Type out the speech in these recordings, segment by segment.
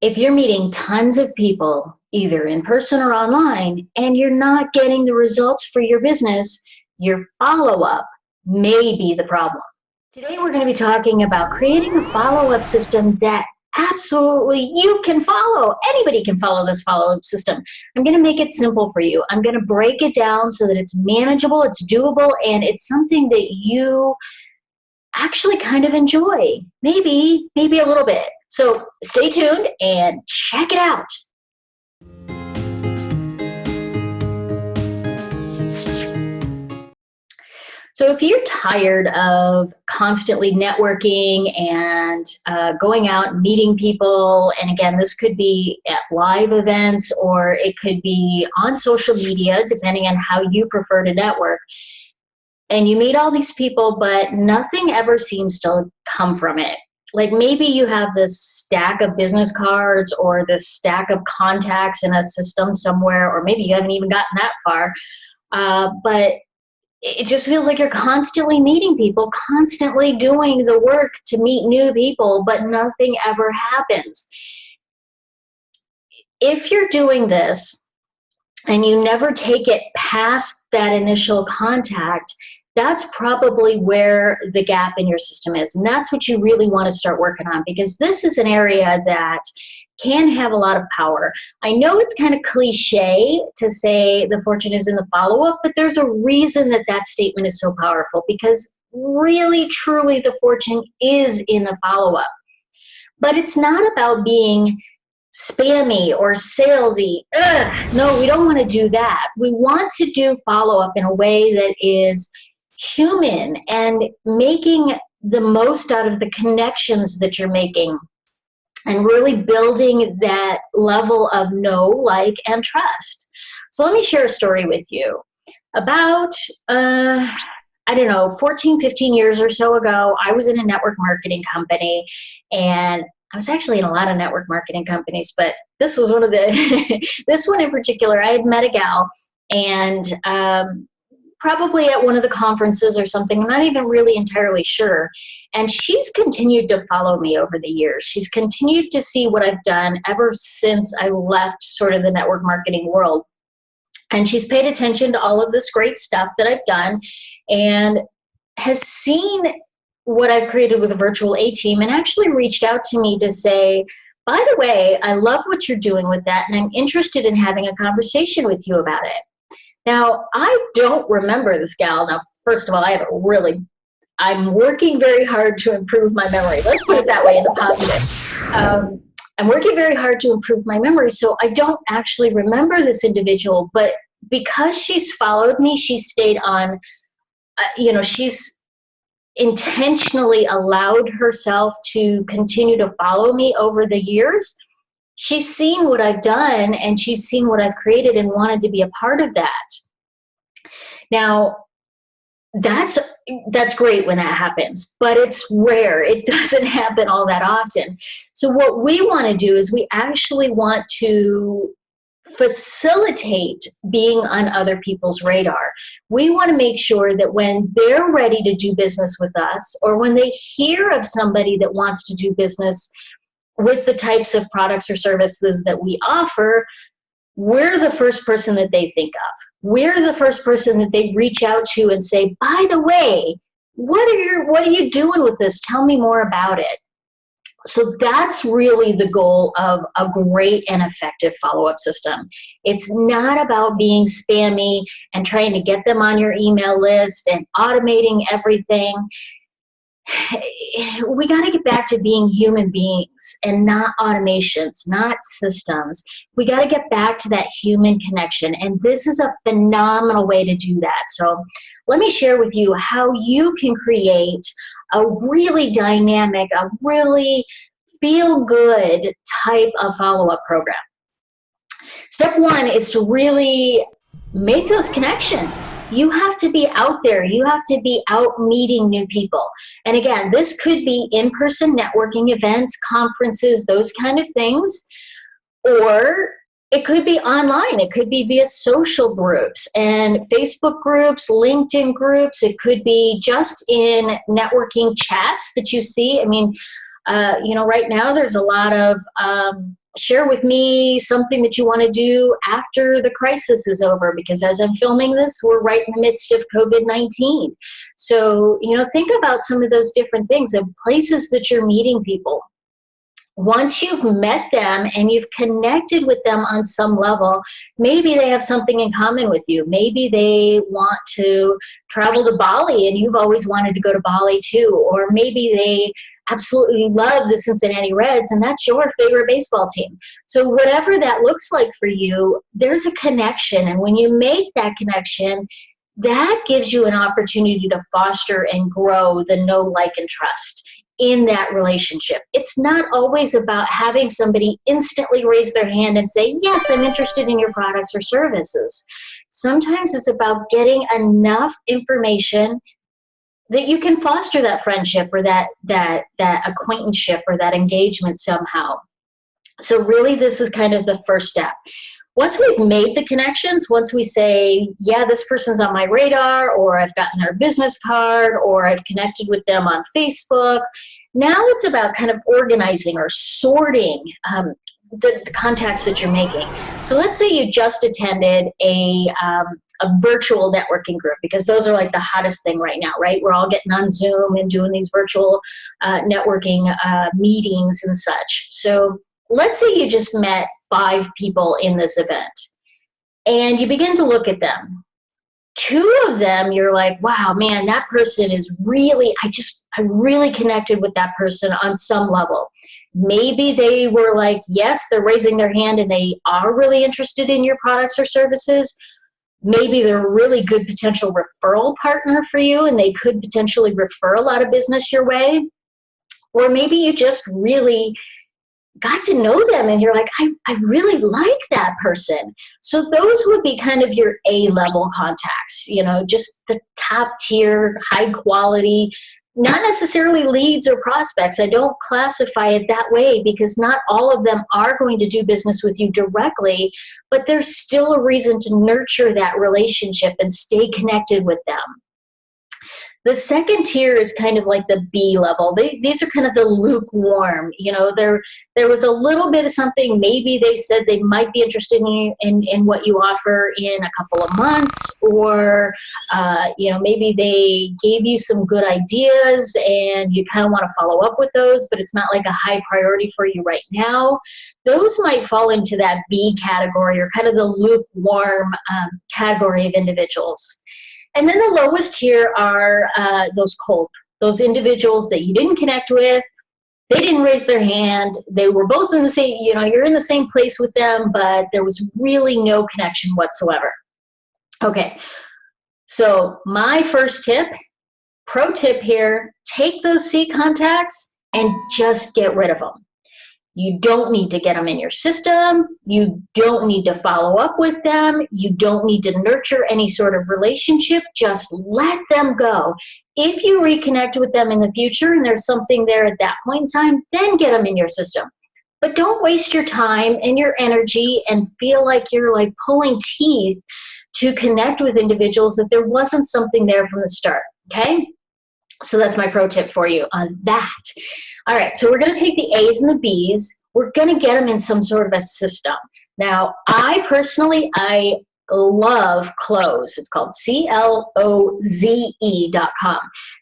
If you're meeting tons of people, either in person or online, and you're not getting the results for your business, your follow-up may be the problem. Today, we're going to be talking about creating a follow-up system that absolutely you can follow. Anybody can follow this follow-up system. I'm going to make it simple for you. I'm going to break it down so that it's manageable, it's doable, and it's something that you actually kind of enjoy. Maybe a little bit. So stay tuned and check it out. So if you're tired of constantly networking and going out and meeting people, and again, this could be at live events or it could be on social media, depending on how you prefer to network, and you meet all these people, but nothing ever seems to come from it. Like maybe you have this stack of business cards or this stack of contacts in a system somewhere, or maybe you haven't even gotten that far, but it just feels like you're constantly meeting people, constantly doing the work to meet new people, but nothing ever happens. If you're doing this and you never take it past that initial contact, that's probably where the gap in your system is. And that's what you really want to start working on, because this is an area that can have a lot of power. I know it's kind of cliche to say the fortune is in the follow-up, but there's a reason that that statement is so powerful, because really, truly, the fortune is in the follow-up. But it's not about being spammy or salesy. No, we don't want to do that. We want to do follow-up in a way that is human and making the most out of the connections that you're making, and really building that level of know, like, and trust. So let me share a story with you. About, I don't know, 14, 15 years or so ago, I was in a network marketing company, and I was actually in a lot of network marketing companies, but this was one of the, this one in particular, I had met a gal, and probably at one of the conferences or something, I'm not even really entirely sure. And she's continued to follow me over the years. She's continued to see what I've done ever since I left sort of the network marketing world. And she's paid attention to all of this great stuff that I've done and has seen what I've created with a virtual A-team, and actually reached out to me to say, by the way, I love what you're doing with that, and I'm interested in having a conversation with you about it. Now, I don't remember this gal. Now, first of all, I'm working very hard to improve my memory. Let's put it that way, in the positive. I'm working very hard to improve my memory, so I don't actually remember this individual, but because she's followed me, she stayed on, she's intentionally allowed herself to continue to follow me over the years. She's seen what I've done, and she's seen what I've created and wanted to be a part of that. Now, that's great when that happens, but it's rare. It doesn't happen all that often. So what we want to do is we actually want to facilitate being on other people's radar. We want to make sure that when they're ready to do business with us, or when they hear of somebody that wants to do business with the types of products or services that we offer, we're the first person that they think of. We're the first person that they reach out to and say, by the way, what are you doing with this? Tell me more about it. So that's really the goal of a great and effective follow-up system. It's not about being spammy and trying to get them on your email list and automating everything. We got to get back to being human beings and not automations, not systems. We got to get back to that human connection, and this is a phenomenal way to do that. So let me share with you how you can create a really dynamic, a really feel-good type of follow-up program. Step one is to really make those connections. You have to be out there. You have to be out meeting new people. And again, this could be in-person networking events, conferences, those kind of things, or it could be online. It could be via social groups and Facebook groups, LinkedIn groups. It could be just in networking chats that you see. I mean, right now there's a lot of share with me something that you want to do after the crisis is over, because as I'm filming this, we're right in the midst of COVID-19. So, think about some of those different things and places that you're meeting people. Once you've met them and you've connected with them on some level, maybe they have something in common with you. Maybe they want to travel to Bali and you've always wanted to go to Bali too. Or maybe they absolutely love the Cincinnati Reds and that's your favorite baseball team. So whatever that looks like for you, there's a connection. And when you make that connection, that gives you an opportunity to foster and grow the know, like, and trust in that relationship. It's not always about having somebody instantly raise their hand and say, yes, I'm interested in your products or services. Sometimes it's about getting enough information that you can foster that friendship or that acquaintanceship or that engagement somehow. So really, this is kind of the first step. Once we've made the connections, once we say, yeah, this person's on my radar, or I've gotten their business card, or I've connected with them on Facebook, now it's about kind of organizing or sorting the contacts that you're making. So let's say you just attended a virtual networking group, because those are like the hottest thing right now, right? We're all getting on Zoom and doing these virtual networking meetings and such. So let's say you just met 5 people in this event and you begin to look at them. 2 of them, you're like, wow, man, that person is really, I really connected with that person on some level. Maybe they were like, yes, they're raising their hand and they are really interested in your products or services. Maybe they're a really good potential referral partner for you and they could potentially refer a lot of business your way. Or maybe you just really got to know them and you're like, I really like that person. So those would be kind of your A-level contacts, just the top tier, high quality, not necessarily leads or prospects. I don't classify it that way because not all of them are going to do business with you directly, but there's still a reason to nurture that relationship and stay connected with them. The second tier is kind of like the B level. These are kind of the lukewarm. There was a little bit of something. Maybe they said they might be interested in what you offer in a couple of months, or maybe they gave you some good ideas and you kind of want to follow up with those, but it's not like a high priority for you right now. Those might fall into that B category, or kind of the lukewarm category of individuals. And then the lowest tier are those individuals that you didn't connect with. They didn't raise their hand. They were both in the same, you're in the same place with them, but there was really no connection whatsoever. Okay, so my first tip, pro tip here, take those C contacts and just get rid of them. You don't need to get them in your system. You don't need to follow up with them. You don't need to nurture any sort of relationship. Just let them go. If you reconnect with them in the future and there's something there at that point in time, then get them in your system. But don't waste your time and your energy and feel like you're like pulling teeth to connect with individuals that there wasn't something there from the start, okay? So that's my pro tip for you on that. All right, so we're going to take the A's and the B's. We're going to get them in some sort of a system. Now, I love Cloze. It's called CLOZE.com.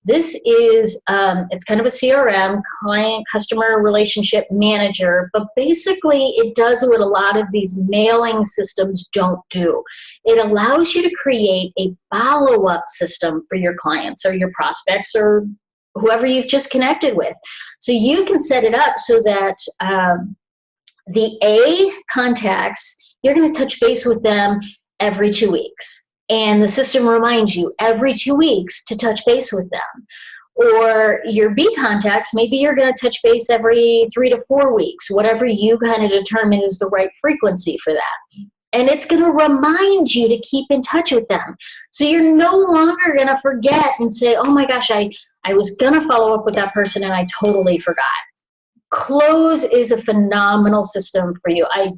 This is, it's kind of a CRM, client customer relationship manager, but basically it does what a lot of these mailing systems don't do. It allows you to create a follow-up system for your clients or your prospects or whoever you've just connected with. So you can set it up so that the A contacts, you're going to touch base with them every 2 weeks. And the system reminds you every 2 weeks to touch base with them. Or your B contacts, maybe you're going to touch base every 3 to 4 weeks, whatever you kind of determine is the right frequency for that. And it's going to remind you to keep in touch with them. So you're no longer going to forget and say, oh my gosh, I was going to follow up with that person and I totally forgot. Cloze is a phenomenal system for you. I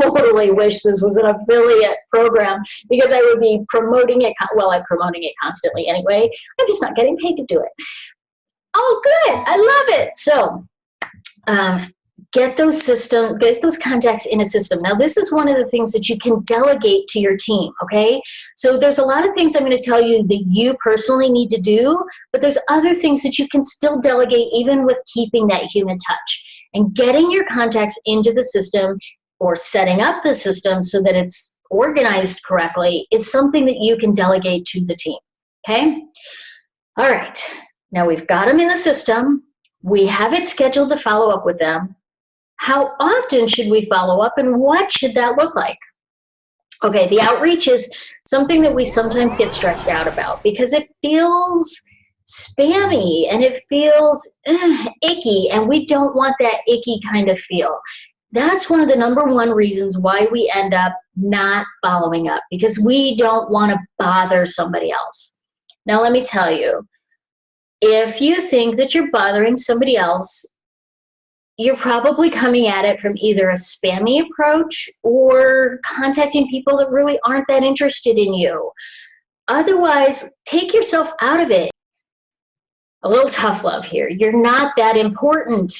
totally wish this was an affiliate program because I would be promoting it. Well, I'm promoting it constantly anyway. I'm just not getting paid to do it. Oh, good. I love it. So get those contacts in a system. Now, this is one of the things that you can delegate to your team, okay? So there's a lot of things I'm going to tell you that you personally need to do, but there's other things that you can still delegate even with keeping that human touch. And getting your contacts into the system or setting up the system so that it's organized correctly is something that you can delegate to the team, okay? All right, now we've got them in the system. We have it scheduled to follow up with them. How often should we follow up, and what should that look like? Okay, the outreach is something that we sometimes get stressed out about because it feels spammy and it feels icky, and we don't want that icky kind of feel. That's one of the number one reasons why we end up not following up, because we don't want to bother somebody else. Now, let me tell you, if you think that you're bothering somebody else, you're probably coming at it from either a spammy approach or contacting people that really aren't that interested in you. Otherwise, take yourself out of it. A little tough love here. You're not that important.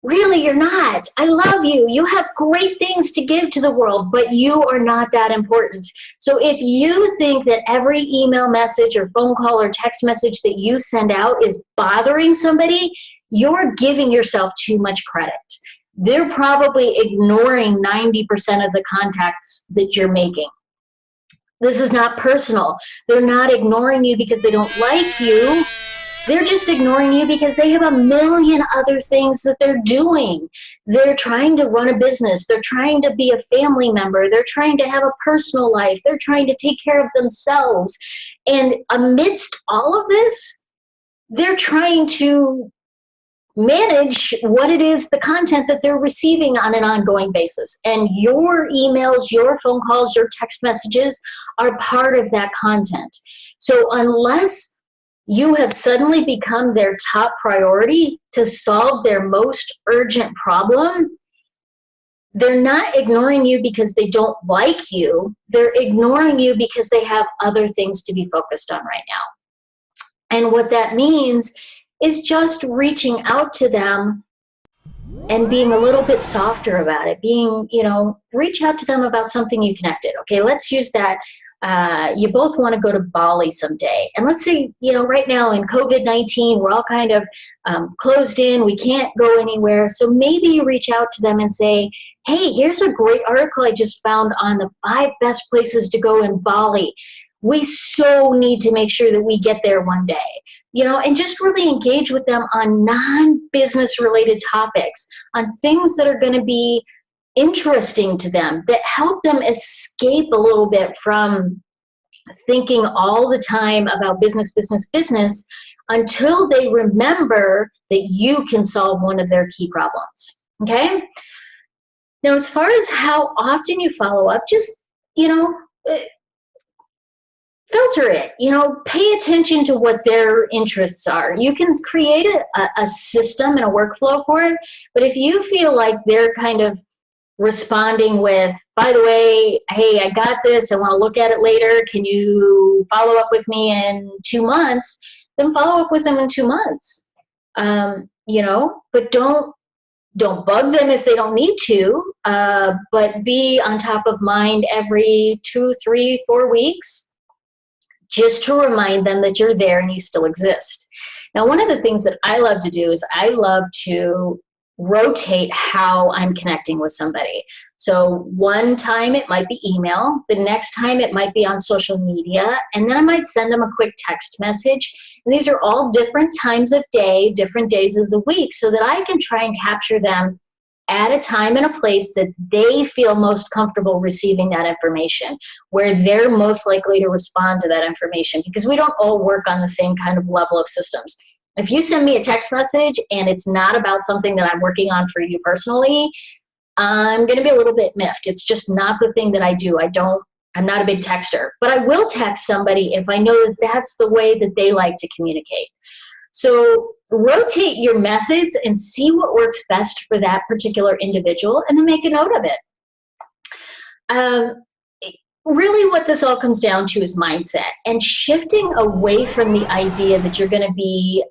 Really, you're not. I love you. You have great things to give to the world, but you are not that important. So if you think that every email message or phone call or text message that you send out is bothering somebody, you're giving yourself too much credit. They're probably ignoring 90% of the contacts that you're making. This is not personal. They're not ignoring you because they don't like you. They're just ignoring you because they have a million other things that they're doing. They're trying to run a business. They're trying to be a family member. They're trying to have a personal life. They're trying to take care of themselves. And amidst all of this, they're trying to manage what it is, the content that they're receiving on an ongoing basis. And your emails, your phone calls, your text messages are part of that content. So unless you have suddenly become their top priority to solve their most urgent problem, they're not ignoring you because they don't like you. They're ignoring you because they have other things to be focused on right now. And what that means is just reaching out to them and being a little bit softer about it. Reach out to them about something you connected. Okay, let's use that. You both want to go to Bali someday. And let's say, right now in COVID-19, we're all kind of closed in. We can't go anywhere. So maybe you reach out to them and say, hey, here's a great article I just found on the 5 best places to go in Bali. We so need to make sure that we get there one day. And just really engage with them on non-business related topics, on things that are going to be interesting to them, that help them escape a little bit from thinking all the time about business, until they remember that you can solve one of their key problems. Okay? Now, as far as how often you follow up, just, filter it, pay attention to what their interests are. You can create a system and a workflow for it, but if you feel like they're kind of responding with, by the way, hey, I got this, I want to look at it later, can you follow up with me in 2 months, then follow up with them in 2 months. But don't bug them if they don't need to, but be on top of mind every 2, 3, 4 weeks, just to remind them that you're there and you still exist. Now, one of the things that I love to do is I love to rotate how I'm connecting with somebody. So one time it might be email, the next time it might be on social media, and then I might send them a quick text message. And these are all different times of day, different days of the week, so that I can try and capture them at a time and a place that they feel most comfortable receiving that information, where they're most likely to respond to that information, because we don't all work on the same kind of level of systems. If you send me a text message and it's not about something that I'm working on for you personally, I'm going to be a little bit miffed. It's just not the thing that I do. I'm not a big texter, but I will text somebody if I know that that's the way that they like to communicate. So rotate your methods and see what works best for that particular individual, and then make a note of it. Really what this all comes down to is mindset, and shifting away from the idea that you're going to be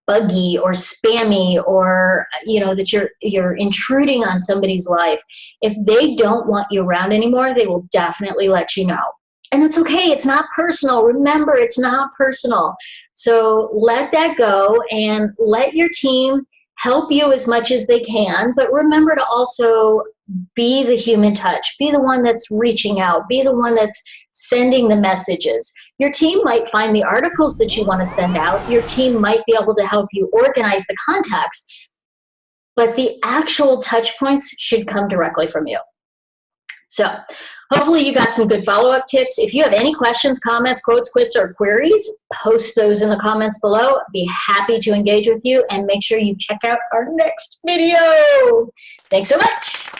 buggy or spammy, or that you're intruding on somebody's life, if they don't want you around anymore, they will definitely let you know. And it's okay. It's not personal. Remember, it's not personal. So let that go and let your team help you as much as they can. But remember to also be the human touch. Be the one that's reaching out. Be the one that's sending the messages. Your team might find the articles that you want to send out. Your team might be able to help you organize the contacts. But the actual touch points should come directly from you. So hopefully you got some good follow-up tips. If you have any questions, comments, quotes, quips, or queries, post those in the comments below. I'd be happy to engage with you, and make sure you check out our next video. Thanks so much.